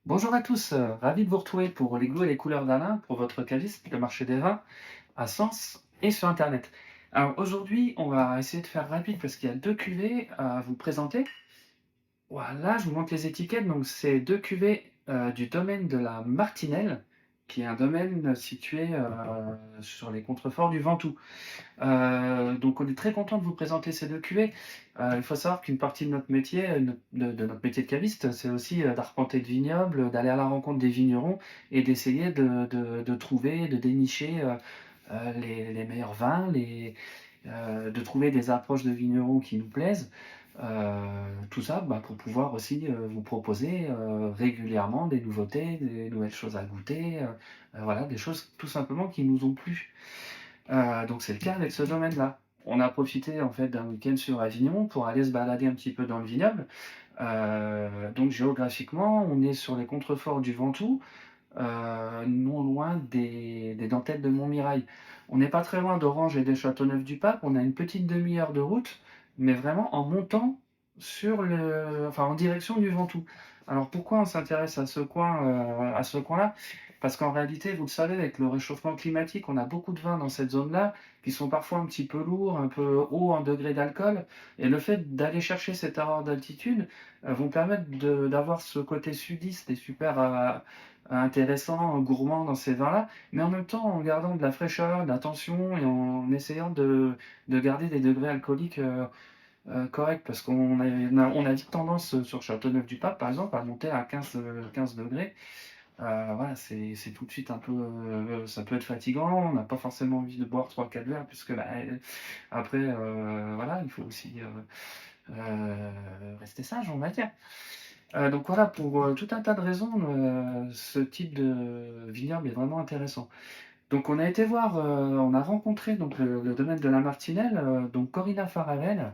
Bonjour à tous, ravi de vous retrouver pour les goûts et les couleurs d'Alain, pour votre caviste, le marché des vins, à Sens et sur internet. Alors aujourd'hui, on va essayer de faire rapide parce qu'il y a 2 cuvées à vous présenter. Voilà, je vous montre les étiquettes. Donc c'est 2 cuvées, du domaine de la Martinelle, qui est un domaine situé, sur les contreforts du Ventoux. Donc on est très content de vous présenter ces 2 cuvées. Il faut savoir qu'une partie de notre métier, de notre métier de caviste, c'est aussi, d'arpenter le vignoble, d'aller à la rencontre des vignerons et d'essayer de trouver, de dénicher, les meilleurs vins, de trouver des approches de vignerons qui nous plaisent. Tout ça, pour pouvoir aussi, vous proposer, régulièrement des nouveautés, des nouvelles choses à goûter, voilà, des choses tout simplement qui nous ont plu. Donc c'est le cas avec ce domaine-là. On a profité en fait d'un week-end sur Avignon pour aller se balader un petit peu dans le vignoble. Donc géographiquement, on est sur les contreforts du Ventoux, non loin des dentelles de Montmirail. On n'est pas très loin d'Orange et des Châteauneuf-du-Pape, on a une petite demi-heure de route, mais vraiment en montant en direction du Ventoux. Alors pourquoi on s'intéresse à ce coin-là? Parce qu'en réalité, vous le savez, avec le réchauffement climatique, on a beaucoup de vins dans cette zone-là qui sont parfois un petit peu lourds, un peu hauts en degré d'alcool. Et le fait d'aller chercher cette erreur d'altitude vont permettre d'avoir ce côté sudiste et super intéressant, gourmand dans ces vins-là, mais en même temps en gardant de la fraîcheur, de la tension et en essayant de garder des degrés alcooliques corrects. Parce qu'on a vite tendance sur Châteauneuf-du-Pape, par exemple, à monter à 15 degrés. Voilà, c'est tout de suite un peu, ça peut être fatigant, on n'a pas forcément envie de boire trois quatre verres puisque, après, voilà, il faut aussi, rester sage, on va dire. Donc voilà, pour, tout un tas de raisons, ce type de vignoble est vraiment intéressant. Donc on a été voir, on a rencontré donc le domaine de la Martinelle, donc Corinna Faravel,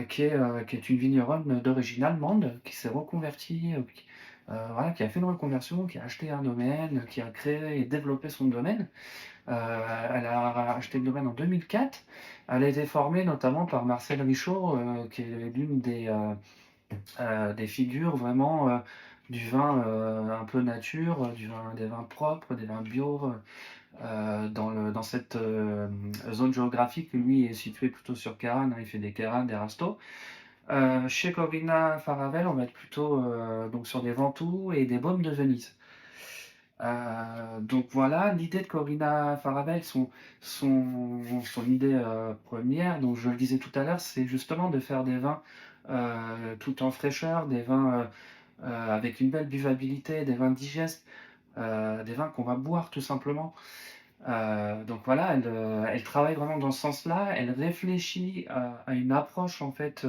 qui est une vigneronne d'origine allemande, qui s'est reconvertie, voilà, qui a fait une reconversion, qui a acheté un domaine, qui a créé et développé son domaine. Elle a acheté le domaine en 2004. Elle a été formée notamment par Marcel Richaud, qui est l'une des figures vraiment, du vin, un peu nature, des vins propres, des vins bio, dans cette, zone géographique. Lui est situé plutôt sur Caranne, hein, il fait des Carannes, des Rastos. Chez Corinna Faravel, on va être plutôt, donc sur des Ventoux et des Baumes de Venise. Donc voilà, l'idée de Corinna Faravel, son idée, première, donc je le disais tout à l'heure, c'est justement de faire des vins, tout en fraîcheur, des vins, avec une belle buvabilité, des vins digestes, des vins qu'on va boire tout simplement. Donc voilà, elle travaille vraiment dans ce sens-là. Elle réfléchit à une approche en fait,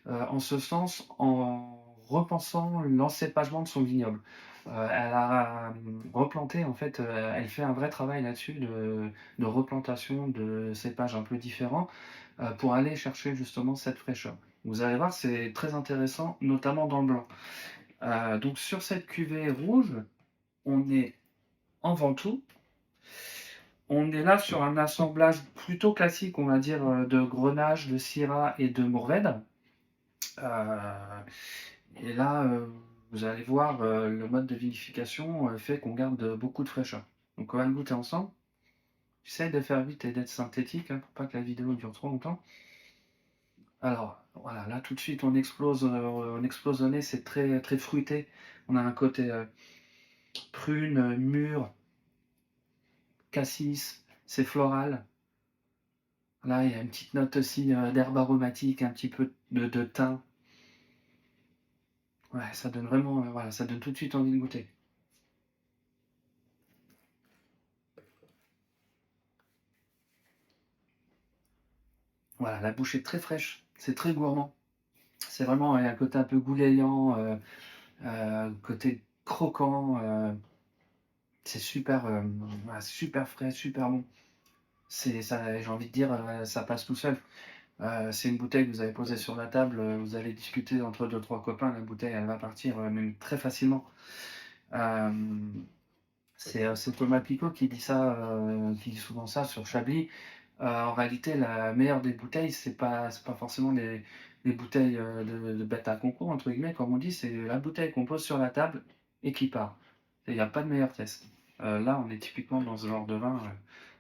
en ce sens, en repensant l'encépagement de son vignoble. Elle a replanté en fait, elle fait un vrai travail là-dessus de replantation de cépages un peu différents, pour aller chercher justement cette fraîcheur. Vous allez voir, c'est très intéressant, notamment dans le blanc. Donc sur cette cuvée rouge, on est en Ventoux. On est là sur un assemblage plutôt classique, on va dire, de Grenache, de Syrah et de Mourvèdre. Heu et là, vous allez voir, le mode de vinification, fait qu'on garde, beaucoup de fraîcheur. Donc on va le goûter ensemble. J'essaie de faire vite et d'être synthétique, hein, pour pas que la vidéo dure trop longtemps. Alors, voilà, là tout de suite on explose au nez, c'est très, très fruité. On a un côté, prune, mûre, cassis, c'est floral. Là, il y a une petite note aussi, d'herbe aromatique, un petit peu de thym. Ouais, ça donne vraiment, voilà, ça donne tout de suite envie de goûter. Voilà, la bouche est très fraîche, c'est très gourmand. C'est vraiment, il y a un côté un peu goulayant, côté croquant, c'est super, voilà, super frais, super bon. C'est ça, j'ai envie de dire, ça passe tout seul. C'est une bouteille que vous avez posée sur la table, vous allez discuter entre deux trois copains, la bouteille elle va partir, même très facilement. Hem, c'est Thomas Picot qui dit ça, qui dit souvent ça sur Chablis. En réalité, la meilleure des bouteilles, c'est pas forcément les bouteilles, de «bêtes à concours» entre guillemets, comme on dit, c'est la bouteille qu'on pose sur la table et qui part. Il n'y a pas de meilleur test. Là, on est typiquement dans ce genre de vin,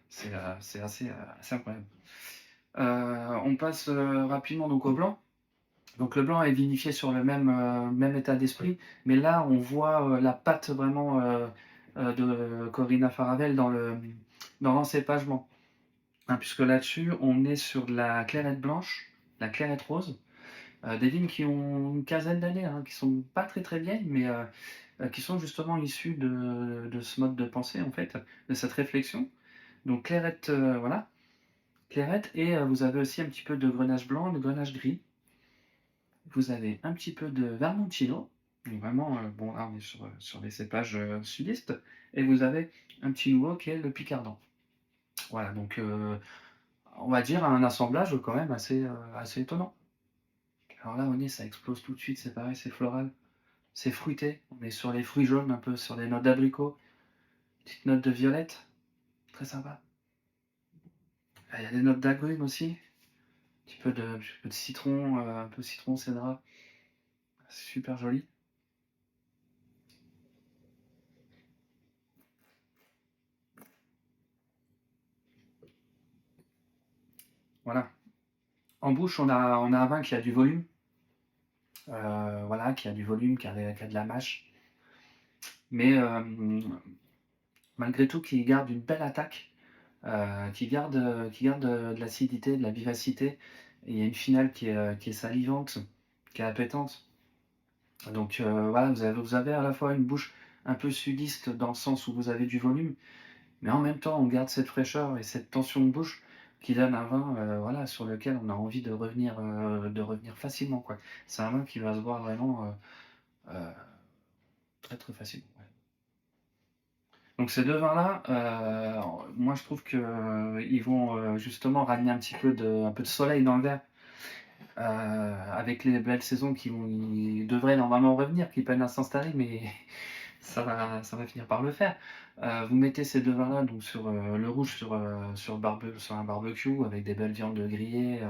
c'est assez incroyable. On passe rapidement donc au blanc. Donc le blanc est vinifié sur le même état d'esprit, mais là on voit la patte vraiment de Corina Faravel dans l'encépagement. Hein, puisque là-dessus on est sur de la clairette blanche, la clairette rose, des vignes qui ont une quinzaine d'années, hein, qui sont pas très très vieilles, mais qui sont justement issues de ce mode de pensée en fait, de cette réflexion. Donc clairette, voilà, clairette, et vous avez aussi un petit peu de grenache blanc, de grenache gris. Vous avez un petit peu de vermentino, donc vraiment, bon là on est sur des cépages sudistes, et vous avez un petit nouveau qui est le picardant. Voilà, donc on va dire un assemblage quand même assez étonnant. Alors là, au nez, ça explose tout de suite, c'est pareil, c'est floral, c'est fruité, on est sur les fruits jaunes, un peu sur des notes d'abricot, petite note de violette, très sympa. Ah, il y a des notes d'agrumes aussi, un petit peu de citron, un peu citron, cédrat, c'est super joli. Voilà. En bouche, on a un vin qui a du volume, voilà, qui a du volume, qui a de la mâche, mais malgré tout qui garde une belle attaque, qui garde de l'acidité, de la vivacité. Et il y a une finale qui est salivante, qui est appétante. Donc voilà, vous avez à la fois une bouche un peu sudiste dans le sens où vous avez du volume, mais en même temps on garde cette fraîcheur et cette tension de bouche qui donne un vin, voilà, sur lequel on a envie de revenir facilement, quoi. C'est un vin qui va se boire vraiment très très facilement. Ouais. Donc ces deux vins-là, moi je trouve que ils vont justement ramener un peu de soleil dans le verre, avec les belles saisons ils devraient normalement revenir, qui peinent à s'installer, mais ça va finir par le faire. Vous mettez ces deux vins-là donc sur le rouge sur un barbecue avec des belles viandes grillées,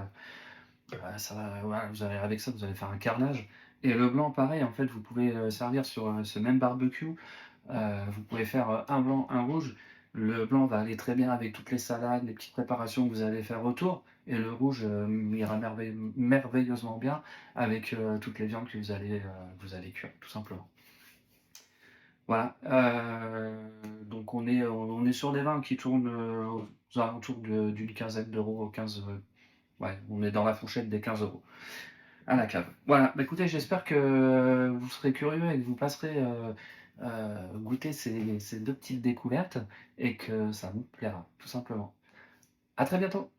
voilà, avec ça vous allez faire un carnage. Et le blanc, pareil, en fait, vous pouvez servir sur ce même barbecue. Vous pouvez faire un blanc, un rouge. Le blanc va aller très bien avec toutes les salades, les petites préparations que vous allez faire autour. Et le rouge ira merveilleusement bien avec toutes les viandes que vous allez cuire, tout simplement. Voilà. Donc on est sur des vins qui tournent aux alentours d'une quinzaine d'euros, 15. Ouais, on est dans la fourchette des 15 euros à la cave. Voilà, bah, écoutez, j'espère que vous serez curieux et que vous passerez goûter ces deux petites découvertes et que ça vous plaira, tout simplement. À très bientôt!